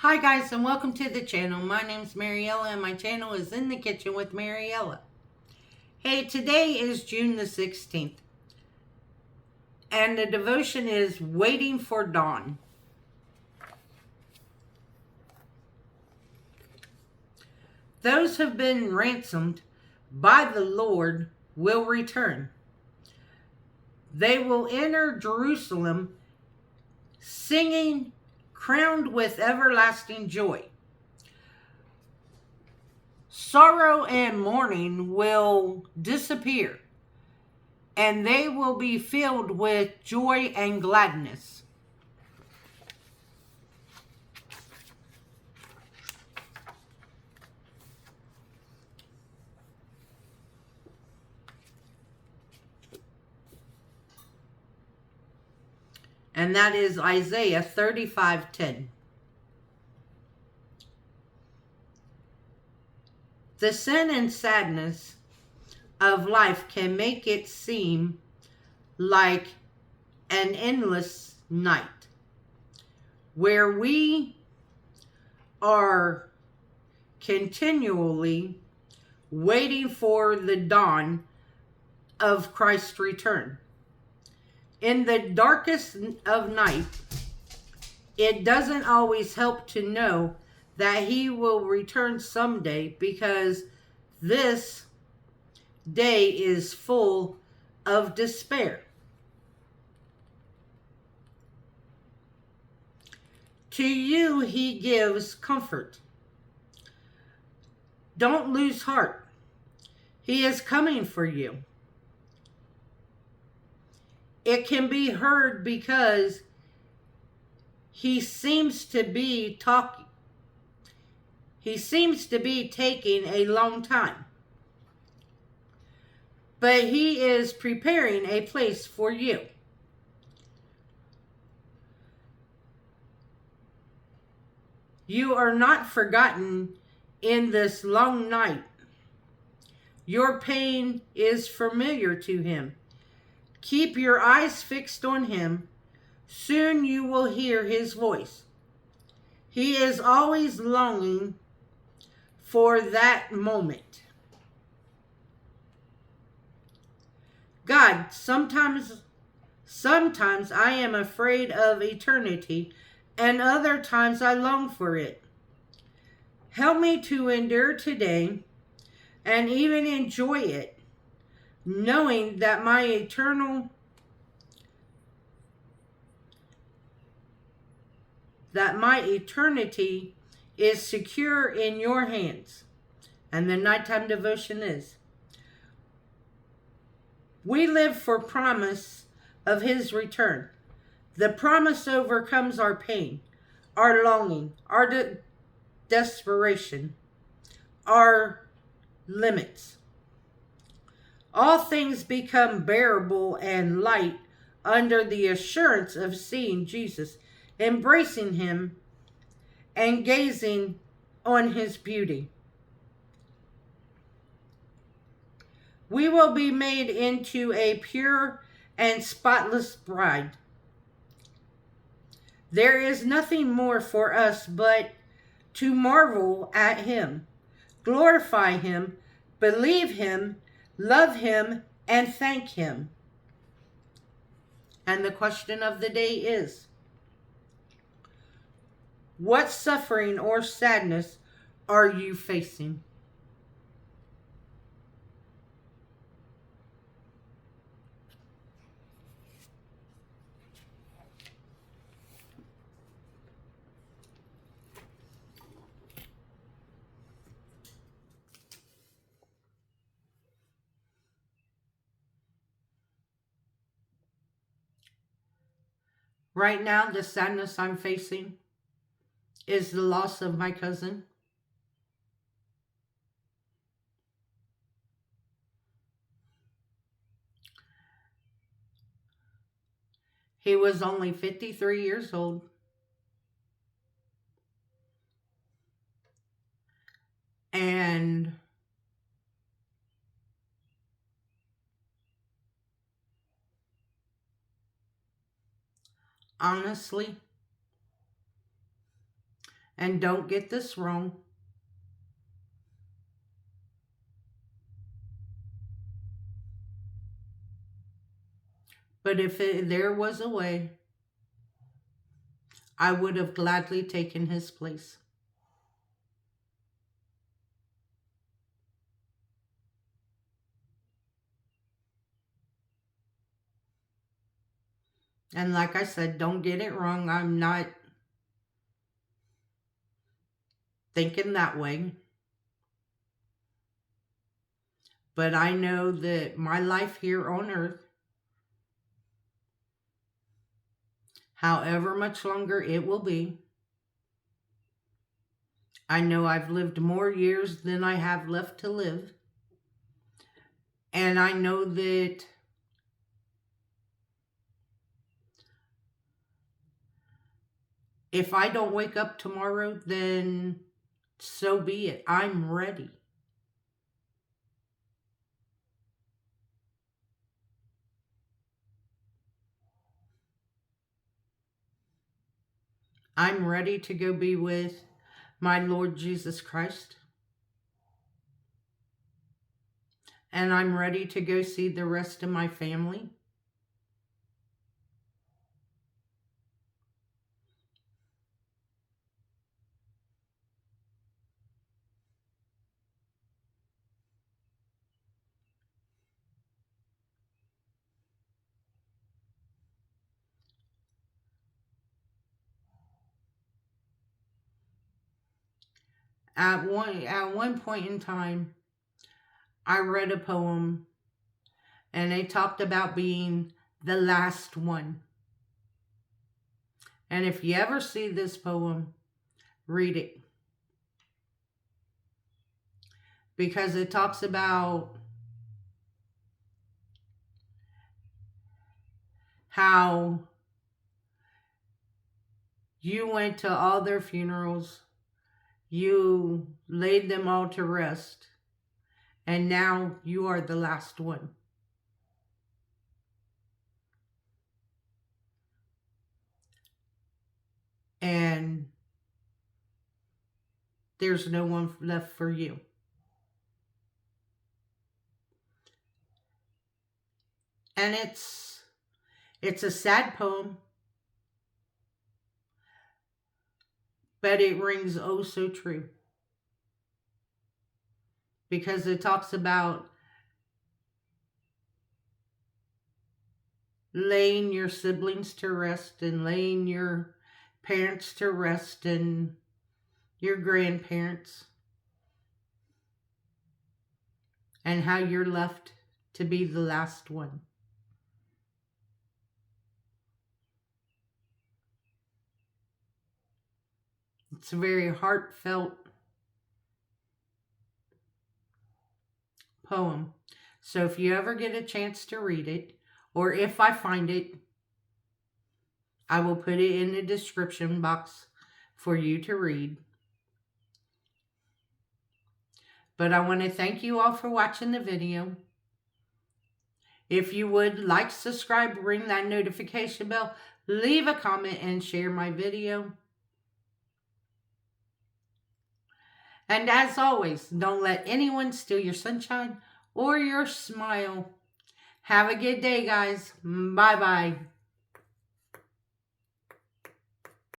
Hi guys and welcome to the channel. My name's Mariella and my channel is In the Kitchen with Mariella. Hey, today is June the 16th and the devotion is Waiting for Dawn. Those who have been ransomed by the Lord will return. They will enter Jerusalem singing, crowned with everlasting joy. Sorrow and mourning will disappear, and they will be filled with joy and gladness. And that is Isaiah 35:10. The sin and sadness of life can make it seem like an endless night where we are continually waiting for the dawn of Christ's return. In the darkest of night, it doesn't always help to know that he will return someday, because this day is full of despair. To you, he gives comfort. Don't lose heart. He is coming for you. It can be heard because he seems to be talking. He seems to be taking a long time. But he is preparing a place for you. You are not forgotten in this long night. Your pain is familiar to him. Keep your eyes fixed on him. Soon you will hear his voice. He is always longing for that moment. God, sometimes I am afraid of eternity, and other times I long for it. Help me to endure today and even enjoy it, knowing that my eternity is secure in your hands. And the nighttime devotion is: we live for promise of his return. The promise overcomes our pain, our longing, our desperation, our limits. All things become bearable and light under the assurance of seeing Jesus, embracing him, and gazing on his beauty. We will be made into a pure and spotless bride. There is nothing more for us but to marvel at him, glorify him, believe him, love him, and thank him. And the question of the day is: what suffering or sadness are you facing? Right now, the sadness I'm facing is the loss of my cousin. He was only 53 years old. And honestly, And don't get this wrong. But if there was a way, I would have gladly taken his place. And like I said, don't get it wrong. I'm not thinking that way. But I know that my life here on earth, however much longer it will be, I know I've lived more years than I have left to live. And I know that if I don't wake up tomorrow, then so be it. I'm ready. I'm ready to go be with my Lord Jesus Christ. And I'm ready to go see the rest of my family. At one point in time, I read a poem and they talked about being the last one. And if you ever see this poem, read it. Because it talks about how you went to all their funerals, you laid them all to rest, and now you are the last one. And there's no one left for you. And it's a sad poem, but it rings oh so true. Because it talks about laying your siblings to rest and laying your parents to rest and your grandparents, and how you're left to be the last one. It's a very heartfelt poem. So if you ever get a chance to read it, or if I find it, I will put it in the description box for you to read. But I want to thank you all for watching the video. If you would like, subscribe, ring that notification bell, leave a comment, and share my video. And as always, don't let anyone steal your sunshine or your smile. Have a good day, guys. Bye-bye.